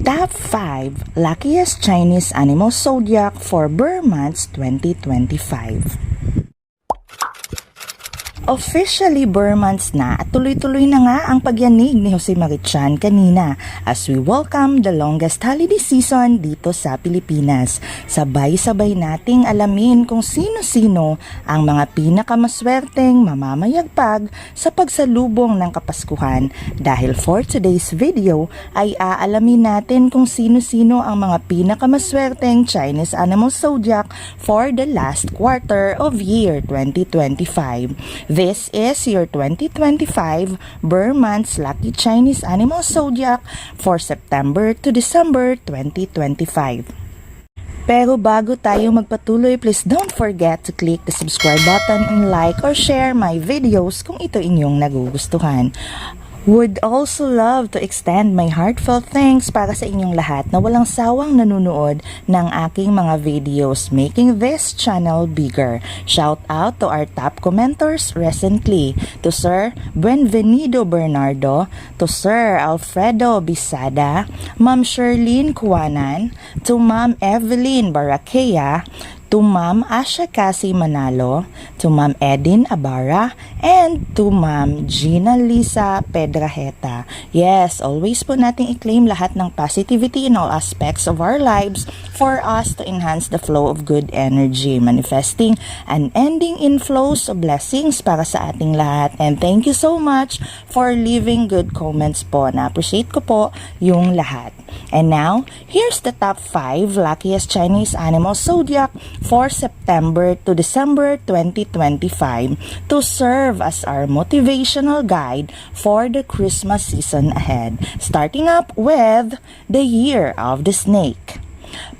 Top 5 Luckiest Chinese Animal Zodiac for Burr Months 2025. Officially Burr months na at tuloy-tuloy na nga ang pagyanig ni Jose Marichan kanina as we welcome the longest holiday season dito sa Pilipinas. Sabay-sabay nating alamin kung sino-sino ang mga pinakamaswerteng mamamayagpag sa pagsalubong ng Kapaskuhan dahil for today's video ay aalamin natin kung sino-sino ang mga pinakamaswerteng Chinese Animal Zodiac for the last quarter of year 2025. This is your 2025 Burr Months Lucky Chinese Animal Zodiac for September to December 2025. Pero bago tayo magpatuloy, please don't forget to click the subscribe button and like or share my videos kung ito inyong nagugustuhan. Would also love to extend my heartfelt thanks para sa inyong lahat na walang sawang nanonood ng aking mga videos making this channel bigger. Shout out to our top commenters recently, to Sir Buenvenido Bernardo, to Sir Alfredo Bisada, Ma'am Sherlyn Kuanan, to Ma'am Evelyn Barakea, to Ma'am Asha Cassie Manalo, to Ma'am Edin Abara, and to Ma'am Gina Lisa Pedraheta. Yes, always po nating i-claim lahat ng positivity in all aspects of our lives for us to enhance the flow of good energy, manifesting and ending inflows of blessings para sa ating lahat. And thank you so much for leaving good comments po. Na-appreciate ko po yung lahat. And now, here's the top 5 luckiest Chinese Animal Zodiac for September to December 2025 to serve as our motivational guide for the Christmas season ahead. Starting up with the Year of the Snake.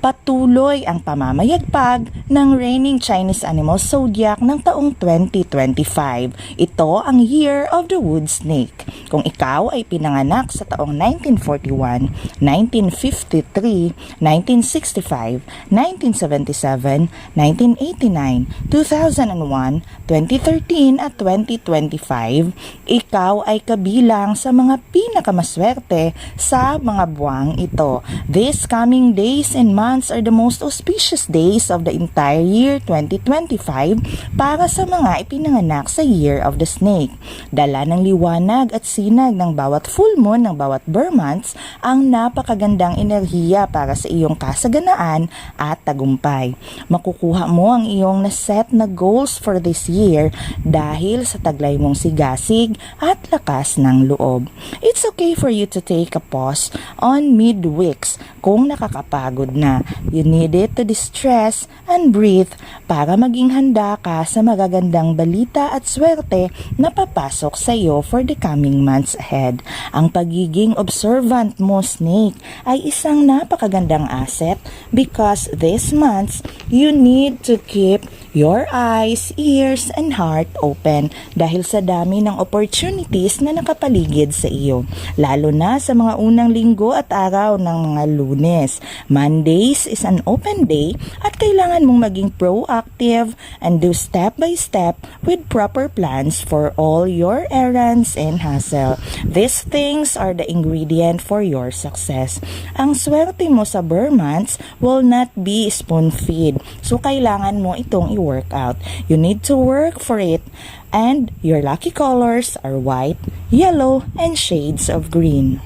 Patuloy ang pamamayagpag ng reigning Chinese Animal Zodiac ng taong 2025. Ito ang Year of the Wood Snake. Kung ikaw ay pinanganak sa taong 1941, 1953, 1965, 1977, 1989, 2001, 2013 at 2025, ikaw ay kabilang sa mga pinakamaswerte sa mga buwang ito. These coming days and months are the most auspicious days of the entire year 2025 para sa mga ipinanganak sa Year of the Snake. Dala ng liwanag at sinag ng bawat full moon ng bawat Burr months ang napakagandang enerhiya para sa iyong kasaganaan at tagumpay. Makukuha mo ang iyong naset na goals for this year dahil sa taglay mong sigasig at lakas ng loob. It's okay for you to take a pause on mid-weeks kung nakakapagod na. You need it to distress and breathe para maging handa ka sa magagandang balita at swerte na papasok sa iyo for the coming months ahead. Ang pagiging observant mo, Snake, ay isang napakagandang asset because these months you need to keep your eyes, ears, and heart open dahil sa dami ng opportunities na nakapaligid sa iyo. Lalo na sa mga unang linggo at araw ng mga Lunes. Mondays is an open day at kailangan mong maging proactive and do step by step with proper plans for all your errands and hustle. These things are the ingredient for your success. Ang swerte mo sa Burr months will not be spoon-feed. So kailangan mo itong work out. You need to work for it, and your lucky colors are white, yellow, and shades of green.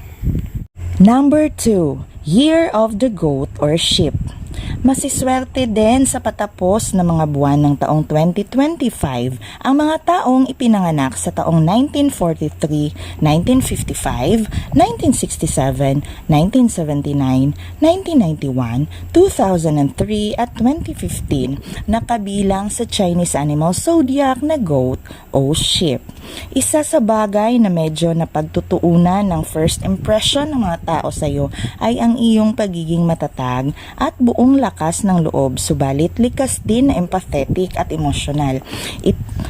Number 2, Year of the Goat or Sheep. Masiswerte din sa patapos ng mga buwan ng taong 2025 ang mga taong ipinanganak sa taong 1943, 1955, 1967, 1979, 1991, 2003 at 2015 na kabilang sa Chinese Animal Zodiac na goat o sheep. Isa sa bagay na medyo napagtutuunan ng first impression ng mga tao sa iyo ay ang iyong pagiging matatag at buong lakas ng loob, subalit likas din na empathetic at emosyonal.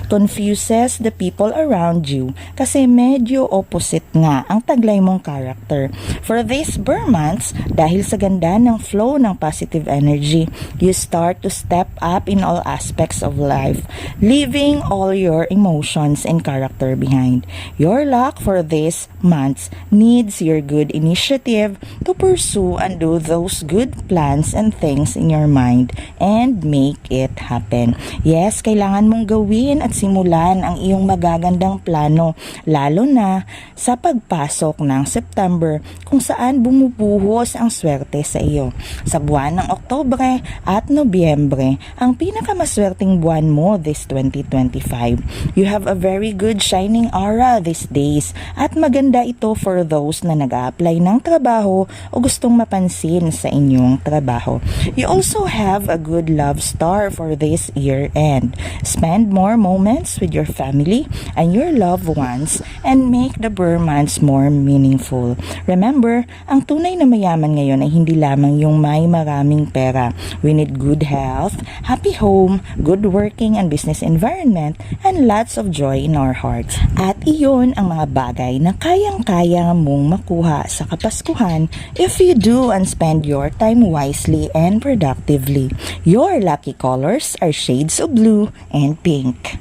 confuses the people around you kasi medyo opposite nga ang taglay mong character. For these Burr months, dahil sa ganda ng flow ng positive energy, you start to step up in all aspects of life, leaving all your emotions and character behind. Your luck for these months needs your good initiative to pursue and do those good plans and things in your mind and make it happen. Yes, kailangan mong gawin at simulan ang iyong magagandang plano, lalo na sa pagpasok ng September kung saan bumubuhos ang swerte sa iyo. Sa buwan ng Oktubre at Nobyembre, ang pinakamaswerteng buwan mo this 2025. You have a very good shining aura these days at maganda ito for those na nag-a-apply ng trabaho o gustong mapansin sa inyong trabaho. You also have a good love star for this year end. Spend more moments with your family and your loved ones and make the Burr months more meaningful. Remember, ang tunay na mayaman ngayon ay hindi lamang yung may maraming pera. We need good health, happy home, good working and business environment, and lots of joy in our hearts. At iyon ang mga bagay na kayang-kaya mong makuha sa Kapaskuhan if you do and spend your time wisely and productively. Your lucky colors are shades of blue and pink.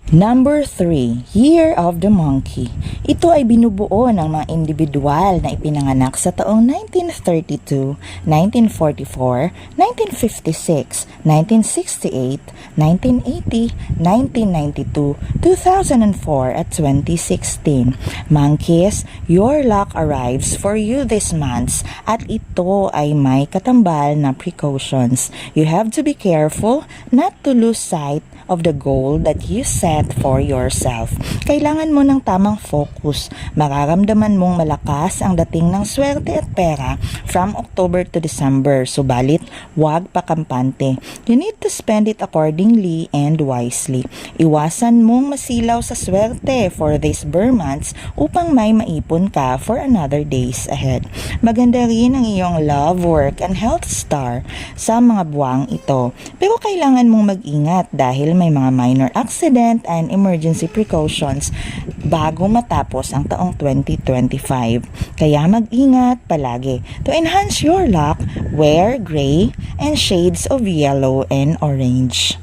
Number 3, Year of the Monkey. Ito ay binubuo ng mga individual na ipinanganak sa taong 1932, 1944, 1956, 1968, 1980, 1992, 2004 at 2016. Monkeys, your luck arrives for you this month at ito ay may katambal na precautions. You have to be careful not to lose sight of the goal that you set for yourself. Kailangan mo ng tamang focus. Mararamdaman mong malakas ang dating ng swerte at pera from October to December. Subalit, huwag pakampante. You need to spend it accordingly and wisely. Iwasan mong masilaw sa swerte for these Burr months upang may maipon ka for another days ahead. Maganda rin ang iyong love, work, and health star sa mga buwang ito. Pero kailangan mong mag-ingat dahil may mga minor accident and emergency precautions bago matapos ang taong 2025. Kaya mag-ingat palagi. To enhance your luck, wear gray and shades of yellow and orange.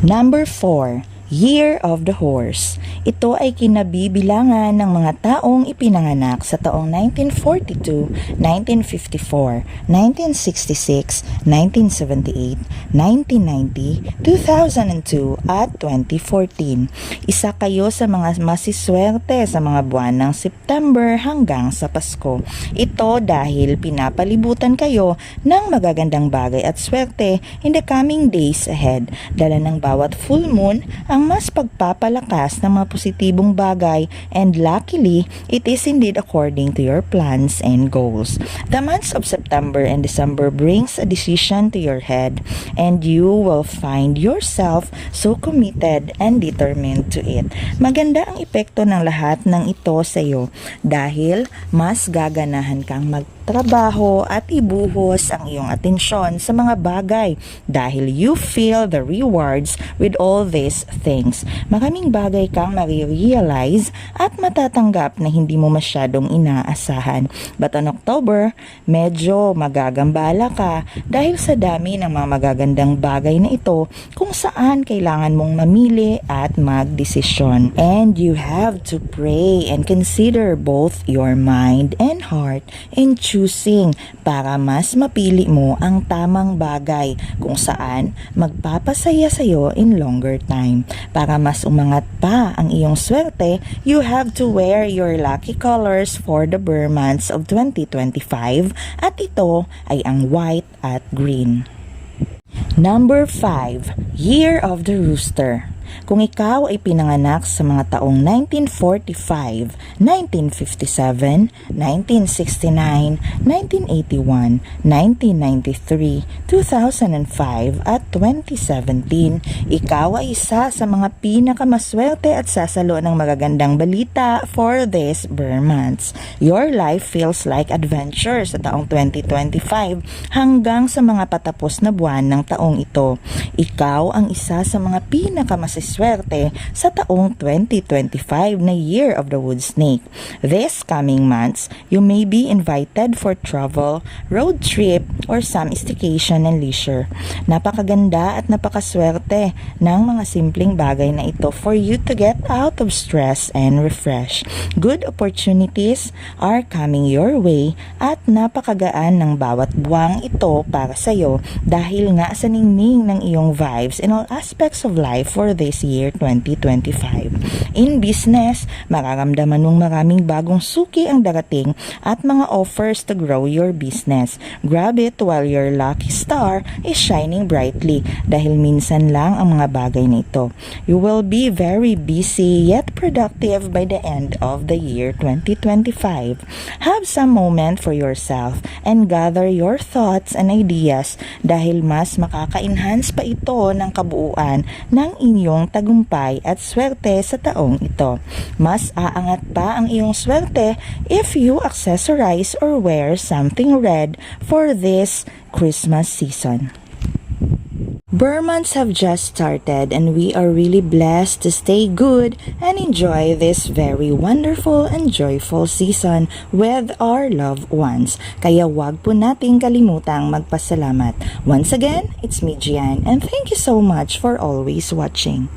Number 4, Year of the Horse. Ito ay kinabibilangan ng mga taong ipinanganak sa taong 1942, 1954, 1966, 1978, 1990, 2002 at 2014. Isa kayo sa mga masiswerte sa mga buwan ng September hanggang sa Pasko. Ito dahil pinapalibutan kayo ng magagandang bagay at swerte in the coming days ahead. Dala ng bawat full moon ang mas pagpapalakas ng mga positibong bagay and luckily, it is indeed according to your plans and goals. The months of September and December brings a decision to your head and you will find yourself so committed and determined to it. Maganda ang epekto ng lahat ng ito sa iyo dahil mas gaganahan kang magtrabaho at ibuhos ang iyong atensyon sa mga bagay dahil you feel the rewards with all these things. Maraming bagay kang marirealize at matatanggap na hindi mo masyadong inaasahan. But on October, medyo magagambala ka dahil sa dami ng mga magagandang bagay na ito kung saan kailangan mong mamili at magdesisyon. And you have to pray and consider both your mind and heart in choosing para mas mapili mo ang tamang bagay kung saan magpapasaya sa'yo in longer time. Para mas umangat pa ang iyong swerte, you have to wear your lucky colors for the Burr months of 2025 at ito ay ang white at green. Number 5, Year of the Rooster. Kung ikaw ay pinanganak sa mga taong 1945, 1957, 1969, 1981, 1993, 2005 at 2017, ikaw ay isa sa mga pinakamaswerte at sasalo ng magagandang balita for this Burr months. Your life feels like adventure sa taong 2025 hanggang sa mga patapos na buwan ng taong ito. Ikaw ang isa sa mga pinakamasaswerte swerte sa taong 2025 na Year of the Wood Snake. This coming months, you may be invited for travel, road trip, or some staycation and leisure. Napakaganda at napakaswerte ng mga simpleng bagay na ito for you to get out of stress and refresh. Good opportunities are coming your way at napakagaan ng bawat buwang ito para sa iyo dahil nga sa ningning ng iyong vibes in all aspects of life for this year 2025. In business, mararamdaman mong maraming bagong suki ang darating at mga offers to grow your business. Grab it while your lucky star is shining brightly dahil minsan lang ang mga bagay na ito. You will be very busy yet productive by the end of the year 2025. Have some moment for yourself and gather your thoughts and ideas dahil mas makaka-enhance pa ito ng kabuuan ng inyong tagumpay at swerte sa taong ito. Mas aangat pa ang iyong swerte if you accessorize or wear something red for this Christmas season. Burr months have just started and we are really blessed to stay good and enjoy this very wonderful and joyful season with our loved ones. Kaya wag po nating kalimutang magpasalamat. Once again, it's me Gian and thank you so much for always watching.